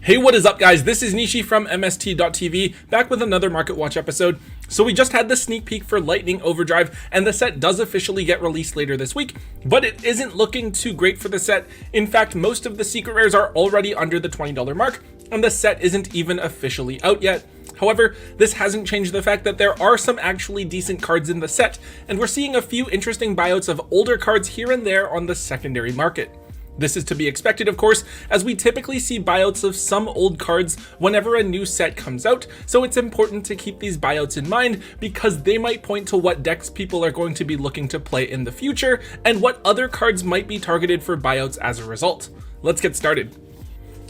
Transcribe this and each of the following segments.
Hey, what is up guys? This is Nishi from MST.TV, back with another Market Watch episode. So we just had the sneak peek for Lightning Overdrive, and the set does officially get released later this week, but it isn't looking too great for the set. In fact, most of the secret rares are already under the $20 mark, and the set isn't even officially out yet. However, this hasn't changed the fact that there are some actually decent cards in the set, and we're seeing a few interesting buyouts of older cards here and there on the secondary market. This is to be expected, of course, as we typically see buyouts of some old cards whenever a new set comes out, so it's important to keep these buyouts in mind because they might point to what decks people are going to be looking to play in the future and what other cards might be targeted for buyouts as a result. Let's get started.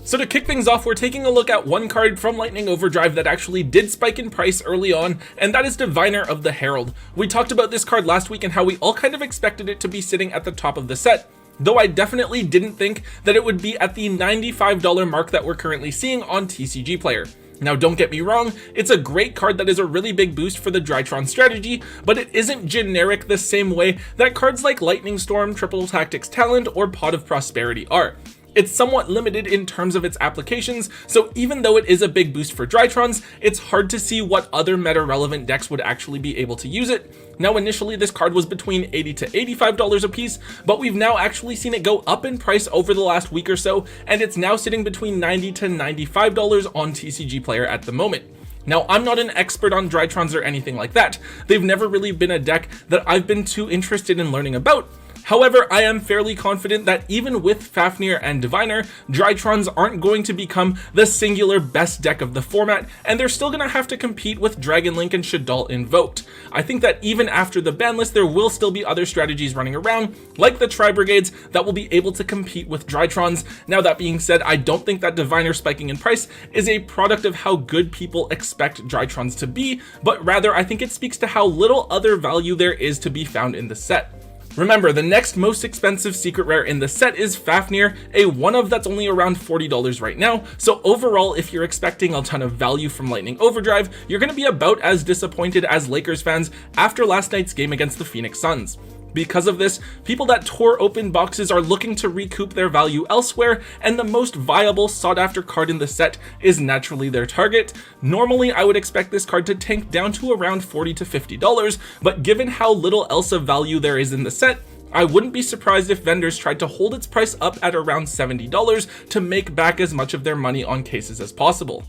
So to kick things off, we're taking a look at one card from Lightning Overdrive that actually did spike in price early on, and that is Diviner of the Herald. We talked about this card last week and how we all kind of expected it to be sitting at the top of the set, though I definitely didn't think that it would be at the $95 mark that we're currently seeing on TCG Player. Now don't get me wrong, it's a great card that is a really big boost for the Drytron strategy, but it isn't generic the same way that cards like Lightning Storm, Triple Tactics Talent, or Pot of Prosperity are. It's somewhat limited in terms of its applications, so even though it is a big boost for Drytrons, it's hard to see what other meta relevant decks would actually be able to use it. Now initially this card was between $80 to $85 a piece, but we've now actually seen it go up in price over the last week or so, and it's now sitting between $90 to $95 on TCG Player at the moment. Now, I'm not an expert on Drytrons or anything like that. They've never really been a deck that I've been too interested in learning about. However, I am fairly confident that even with Fafnir and Diviner, Drytrons aren't going to become the singular best deck of the format, and they're still going to have to compete with Dragon Link and Shaddoll Invoked. I think that even after the ban list, there will still be other strategies running around, like the Tri-Brigades, that will be able to compete with Drytrons. Now that being said, I don't think that Diviner spiking in price is a product of how good people expect Drytrons to be, but rather I think it speaks to how little other value there is to be found in the set. Remember, the next most expensive secret rare in the set is Fafnir, a one-of that's only around $40 right now, so overall if you're expecting a ton of value from Lightning Overdrive, you're going to be about as disappointed as Lakers fans after last night's game against the Phoenix Suns. Because of this, people that tore open boxes are looking to recoup their value elsewhere, and the most viable sought-after card in the set is naturally their target. Normally, I would expect this card to tank down to around $40 to $50, but given how little else of value there is in the set, I wouldn't be surprised if vendors tried to hold its price up at around $70 to make back as much of their money on cases as possible.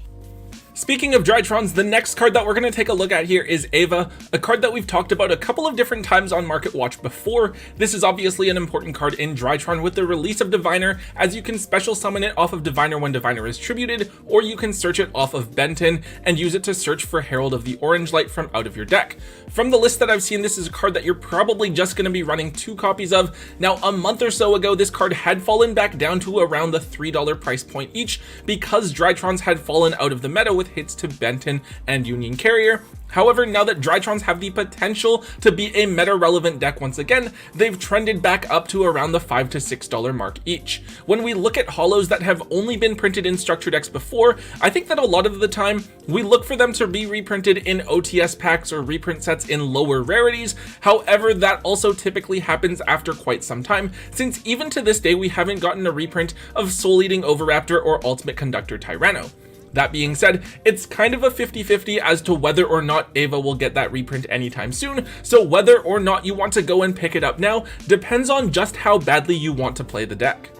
Speaking of Drytrons, the next card that we're going to take a look at here is Ava, a card that we've talked about a couple of different times on Market Watch before. This is obviously an important card in Drytron with the release of Diviner, as you can special summon it off of Diviner when Diviner is tributed, or you can search it off of Benton and use it to search for Herald of the Orange Light from out of your deck. From the list that I've seen, this is a card that you're probably just going to be running 2 copies of. Now, a month or so ago, this card had fallen back down to around the $3 price point each because Drytrons had fallen out of the meta with hits to Benton and Union Carrier. However, now that Drytrons have the potential to be a meta-relevant deck once again, they've trended back up to around the $5 to $6 mark each. When we look at holos that have only been printed in structure decks before, I think that a lot of the time, we look for them to be reprinted in OTS packs or reprint sets in lower rarities. However, that also typically happens after quite some time, since even to this day, we haven't gotten a reprint of Soul Eating Oviraptor or Ultimate Conductor Tyranno. That being said, it's kind of a 50-50 as to whether or not Ava will get that reprint anytime soon, so whether or not you want to go and pick it up now depends on just how badly you want to play the deck.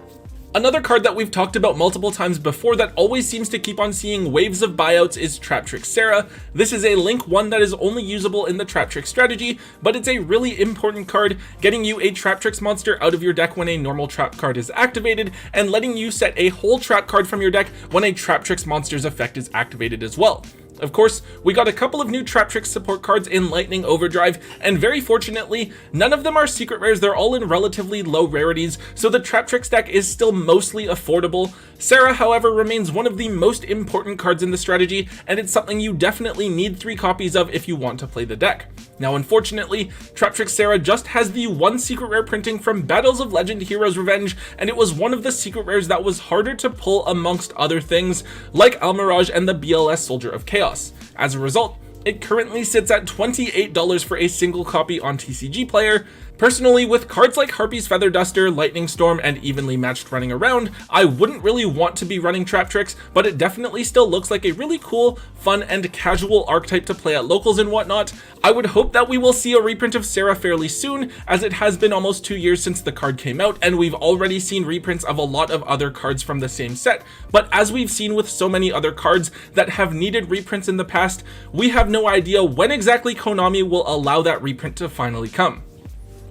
Another card that we've talked about multiple times before that always seems to keep on seeing waves of buyouts is Traptrix Sarah. This is a Link 1 that is only usable in the Traptrix strategy, but it's a really important card, getting you a Traptrix monster out of your deck when a normal trap card is activated, and letting you set a whole trap card from your deck when a Traptrix monster's effect is activated as well. Of course, we got a couple of new Traptrix support cards in Lightning Overdrive, and very fortunately, none of them are secret rares. They're all in relatively low rarities, so the Traptrix deck is still mostly affordable. Sarah, however, remains one of the most important cards in the strategy, and it's something you definitely need 3 copies of if you want to play the deck. Now, unfortunately, Traptrix Sarah just has the one secret rare printing from Battles of Legend Heroes Revenge, and it was one of the secret rares that was harder to pull amongst other things, like Almirage and the BLS Soldier of Chaos. As a result, it currently sits at $28 for a single copy on TCG Player. Personally, with cards like Harpy's Feather Duster, Lightning Storm, and Evenly Matched running around, I wouldn't really want to be running Trap Tricks, but it definitely still looks like a really cool, fun, and casual archetype to play at locals and whatnot. I would hope that we will see a reprint of Sarah fairly soon, as it has been almost 2 years since the card came out, and we've already seen reprints of a lot of other cards from the same set. But as we've seen with so many other cards that have needed reprints in the past, we have no idea when exactly Konami will allow that reprint to finally come.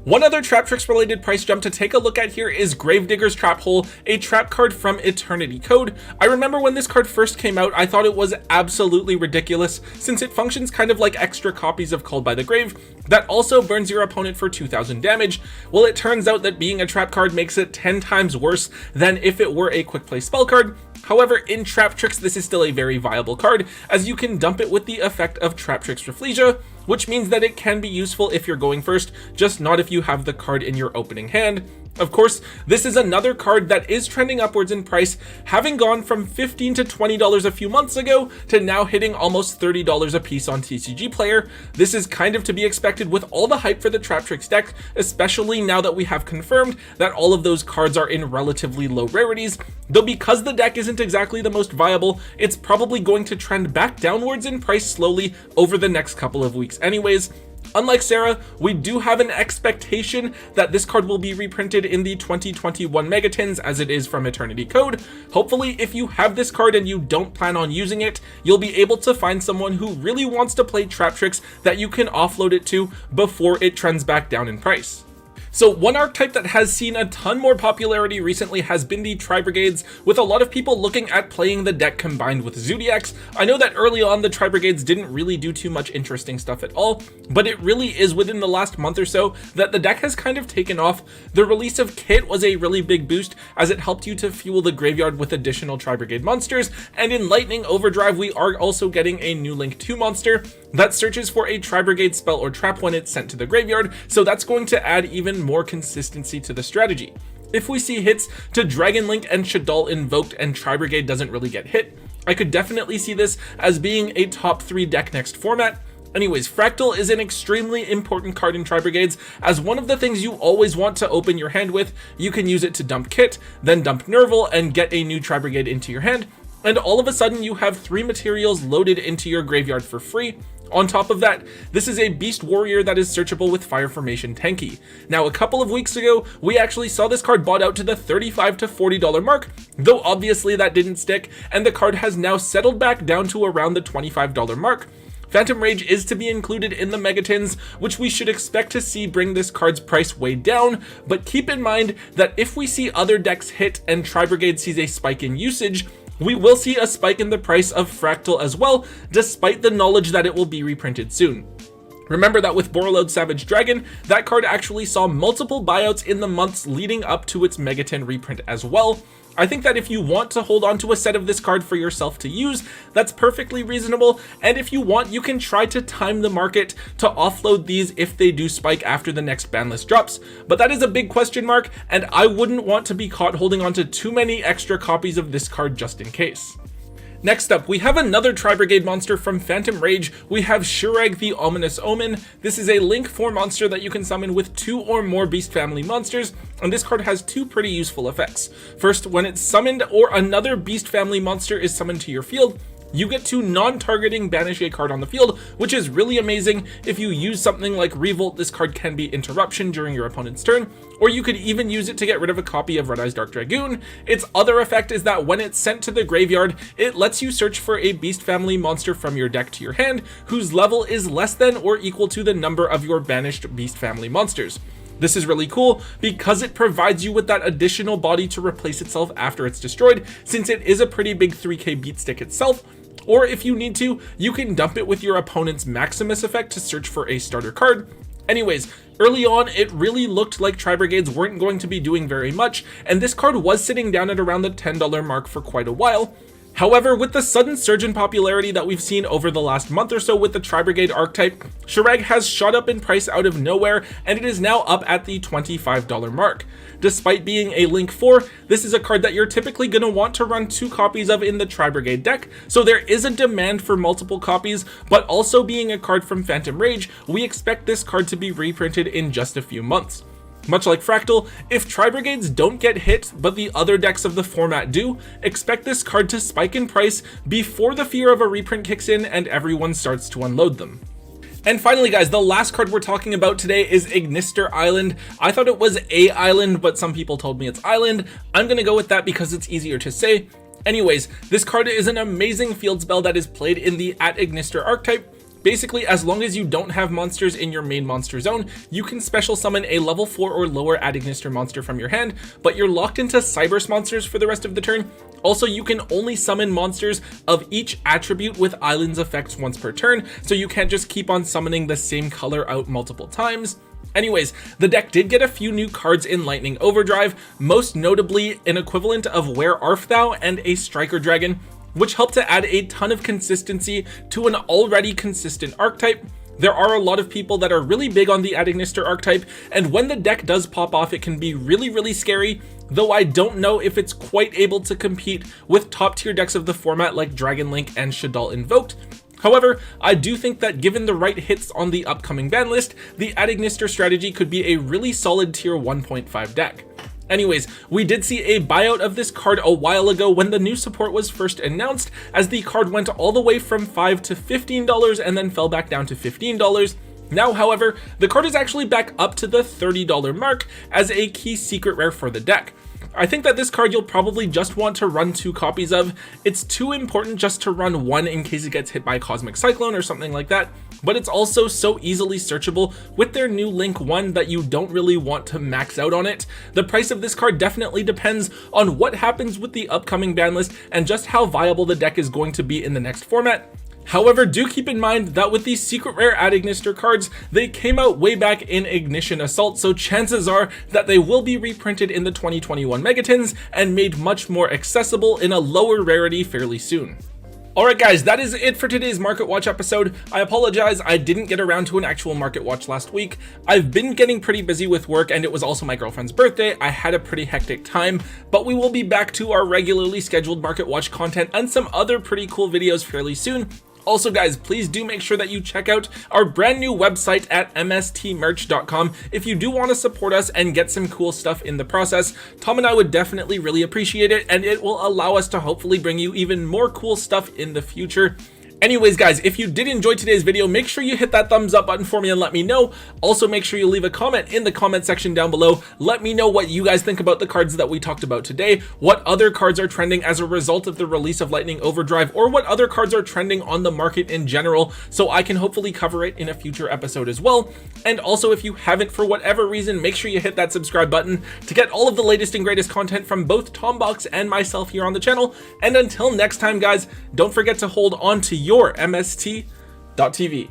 One other Trap Tricks related price jump to take a look at here is Gravedigger's Trap Hole, a trap card from Eternity Code. I remember when this card first came out, I thought it was absolutely ridiculous, since it functions kind of like extra copies of Called by the Grave that also burns your opponent for 2000 damage. Well, it turns out that being a trap card makes it 10 times worse than if it were a quick play spell card. However, in Trap Tricks, this is still a very viable card, as you can dump it with the effect of Trap Tricks Rafflesia, which means that it can be useful if you're going first, just not if you have the card in your opening hand. Of course, this is another card that is trending upwards in price, having gone from $15 to $20 a few months ago to now hitting almost $30 a piece on TCG Player. This is kind of to be expected with all the hype for the Trap Tricks deck, especially now that we have confirmed that all of those cards are in relatively low rarities, though because the deck isn't exactly the most viable, it's probably going to trend back downwards in price slowly over the next couple of weeks anyways. Unlike Sarah, we do have an expectation that this card will be reprinted in the 2021 Megatins as it is from Eternity Code. Hopefully, if you have this card and you don't plan on using it, you'll be able to find someone who really wants to play Trap Tricks that you can offload it to before it trends back down in price. So one archetype that has seen a ton more popularity recently has been the Tri-Brigades, with a lot of people looking at playing the deck combined with Zodiacs. I know that early on the Tri-Brigades didn't really do too much interesting stuff at all, but it really is within the last month or so that the deck has kind of taken off. The release of Kit was a really big boost, as it helped you to fuel the graveyard with additional Tri-Brigade monsters, and in Lightning Overdrive we are also getting a new Link 2 monster that searches for a Tri-Brigade spell or trap when it's sent to the graveyard, so that's going to add even more consistency to the strategy. If we see hits to Dragon Link and Shaddoll invoked and Tri-Brigade doesn't really get hit, I could definitely see this as being a top 3 deck next format. Anyways, Fractal is an extremely important card in Tri-Brigades, as one of the things you always want to open your hand with. You can use it to dump Kit, then dump Nerval and get a new Tri-Brigade into your hand, and all of a sudden you have 3 materials loaded into your graveyard for free. On top of that, this is a Beast Warrior that is searchable with Fire Formation Tenki. Now, a couple of weeks ago, we actually saw this card bought out to the $35 to $40 mark, though obviously that didn't stick, and the card has now settled back down to around the $25 mark. Phantom Rage is to be included in the Megatins, which we should expect to see bring this card's price way down, but keep in mind that if we see other decks hit and Tri-Brigade sees a spike in usage, we will see a spike in the price of Fractal as well, despite the knowledge that it will be reprinted soon. Remember that with Borreload Savage Dragon, that card actually saw multiple buyouts in the months leading up to its Megatin reprint as well. I think that if you want to hold on to a set of this card for yourself to use, that's perfectly reasonable, and if you want, you can try to time the market to offload these if they do spike after the next ban list drops, but that is a big question mark, and I wouldn't want to be caught holding on to too many extra copies of this card just in case. Next up, we have another Tri-Brigade monster from Phantom Rage. We have Shereg the Ominous Omen. This is a Link 4 monster that you can summon with 2 or more Beast Family monsters, and this card has 2 pretty useful effects. First, when it's summoned or another Beast Family monster is summoned to your field, you get to non-targeting banish a card on the field, which is really amazing. If you use something like Revolt, this card can be Interruption during your opponent's turn, or you could even use it to get rid of a copy of Red Eyes Dark Dragoon. Its other effect is that when it's sent to the graveyard, it lets you search for a Beast Family monster from your deck to your hand, whose level is less than or equal to the number of your banished Beast Family monsters. This is really cool because it provides you with that additional body to replace itself after it's destroyed, since it is a pretty big 3k beat stick itself. Or if you need to, you can dump it with your opponent's Maximus effect to search for a starter card. Anyways, early on, it really looked like Tri-Brigades weren't going to be doing very much, and this card was sitting down at around the $10 mark for quite a while. However, with the sudden surge in popularity that we've seen over the last month or so with the Tri-Brigade archetype, Shereg has shot up in price out of nowhere, and it is now up at the $25 mark. Despite being a Link 4, this is a card that you're typically going to want to run 2 copies of in the Tri-Brigade deck, so there is a demand for multiple copies, but also being a card from Phantom Rage, we expect this card to be reprinted in just a few months. Much like Fractal, if Tri-Brigades don't get hit, but the other decks of the format do, expect this card to spike in price before the fear of a reprint kicks in and everyone starts to unload them. And finally guys, the last card we're talking about today is Ignis Island. I thought it was a island, but some people told me it's island. I'm gonna go with that because it's easier to say. Anyways, this card is an amazing field spell that is played in the @Ignister archetype. Basically, as long as you don't have monsters in your main monster zone, you can special summon a level 4 or lower @Ignister monster from your hand, but you're locked into Cybers monsters for the rest of the turn. Also, you can only summon monsters of each attribute with Islands effects once per turn, so you can't just keep on summoning the same color out multiple times. Anyways, the deck did get a few new cards in Lightning Overdrive, most notably an equivalent of Where Art Thou and a Striker Dragon, which helped to add a ton of consistency to an already consistent archetype. There are a lot of people that are really big on the @Ignister archetype, and when the deck does pop off, it can be really scary, though I don't know if it's quite able to compete with top tier decks of the format like Dragon Link and Shaddoll Invoked. However, I do think that given the right hits on the upcoming ban list, the @Ignister strategy could be a really solid tier 1.5 deck. Anyways, we did see a buyout of this card a while ago when the new support was first announced, as the card went all the way from $5 to $15 and then fell back down to $15. Now, however, the card is actually back up to the $30 mark as a key secret rare for the deck. I think that this card you'll probably just want to run 2 copies of. It's too important just to run 1 in case it gets hit by Cosmic Cyclone or something like that, but it's also so easily searchable with their new Link 1 that you don't really want to max out on it. The price of this card definitely depends on what happens with the upcoming ban list and just how viable the deck is going to be in the next format. However, do keep in mind that with these secret rare @Ignister cards, they came out way back in Ignition Assault, so chances are that they will be reprinted in the 2021 Megatins and made much more accessible in a lower rarity fairly soon. Alright guys, that is it for today's Market Watch episode. I apologize, I didn't get around to an actual Market Watch last week. I've been getting pretty busy with work, and it was also my girlfriend's birthday. I had a pretty hectic time, but we will be back to our regularly scheduled Market Watch content and some other pretty cool videos fairly soon. Also guys, please do make sure that you check out our brand new website at MSTmerch.com if you do want to support us and get some cool stuff in the process. Tom and I would definitely really appreciate it, and it will allow us to hopefully bring you even more cool stuff in the future. Anyways guys, if you did enjoy today's video, make sure you hit that thumbs up button for me and let me know. Also make sure you leave a comment in the comment section down below. Let me know what you guys think about the cards that we talked about today, what other cards are trending as a result of the release of Lightning Overdrive, or what other cards are trending on the market in general, so I can hopefully cover it in a future episode as well. And also, if you haven't for whatever reason, make sure you hit that subscribe button to get all of the latest and greatest content from both Tombox and myself here on the channel. And until next time guys, don't forget to hold on to your MST.TV.